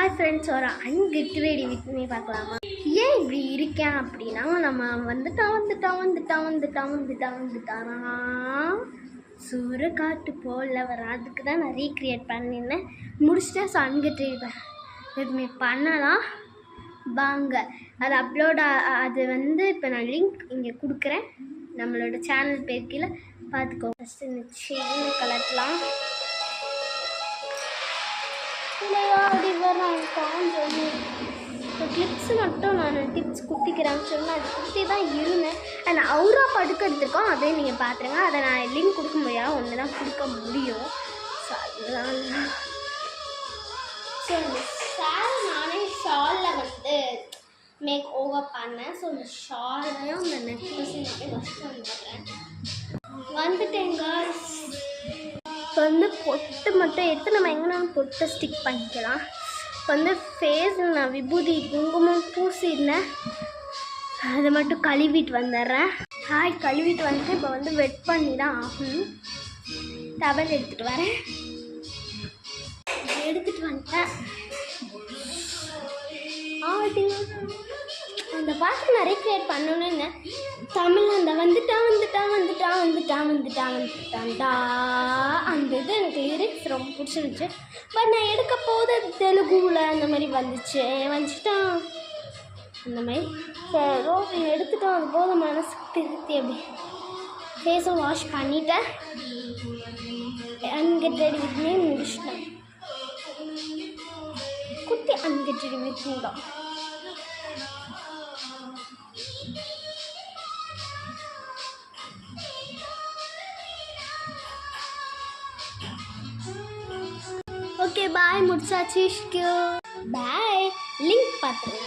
Hi friends, ஒரு அன்கெட் ready with me பார்க்கலாமா? ஏன் இப்படி இருக்கேன் அப்படின்னா, நம்ம வந்துட்டாரா சூறக்காட்டு போல் வரும். அதுக்கு தான் நான் ரீக்ரியேட் பண்ணியிருந்தேன், முடிச்சுட்டேன். ஸோ அன்கெட் ரெடி வித் மீ பண்ணலாம் வாங்க. அது அப்லோட் அது இப்போ நான் லிங்க் இங்கே கொடுக்குறேன். நம்மளோட சேனல் பேர் கீழே பார்த்துக்கோங்க. ஃபஸ்ட்டு இந்த செயின் கலட்டலாம். அப்படி சொல்லி கிளிப்ஸ் மட்டும் நான் டிப்ஸ் குத்திக்கிறேன்னு சொன்னால் அது குத்தி தான் இருந்தேன். அண்ட் அவுரா படுக்க எடுத்துருக்கோம், அதையும் நீங்கள் பார்த்துருங்க. அதை நான் லிங்க் கொடுக்க முடியாது, ஒன்று தான் கொடுக்க முடியும். ஸோ அதுதான். ஸோ இந்த நானே ஷாலில் மேக் ஓவர் பண்ணேன். ஸோ இந்த ஷாலையும் இந்த நெக்லஸையும் மட்டும் ஃபஸ்ட்டு வந்துட்டேங்க. இப்போ பொட்டு மட்டும் எடுத்து நம்ம எங்கேனாலும் பொட்டை ஸ்டிக் பண்ணிக்கலாம். இப்போ ஃபேஸ் நான் விபூதி குங்குமம் பூசிருந்தேன், அதை மட்டும் கழுவிட்டு வந்துடுறேன். கழுவிட்டு வந்துட்டு இப்போ வெட் பண்ணி தான் ஆகணும். டவல் எடுத்துகிட்டு வரேன். எடுத்துகிட்டு வந்துட்டேன். அந்த பாட்டு நிறைய கிரியேட் பண்ணணுன்னு தமிழ் அந்த வந்துட்டான்டா அந்த இது எனக்கு லிரிக்ஸ் ரொம்ப பிடிச்சிருந்துச்சு. பட் நான் எடுக்க போது தெலுங்குல அந்த மாதிரி வந்துட்டான் அந்த மாதிரி. சரி எடுத்துட்டோம், அது போது மனசுக்கு திருத்தி அப்படி ஃபேஸை வாஷ் பண்ணிட்டேன். அன்கெட் ரெடி வித் மீ முடிச்சிட்டேன். குட்டி அன்கெட் ரெடி வித் மீ தான். ஓகே பாய், முடிச்சாச்சு. பாய். லிங்க் பார்த்துருங்க.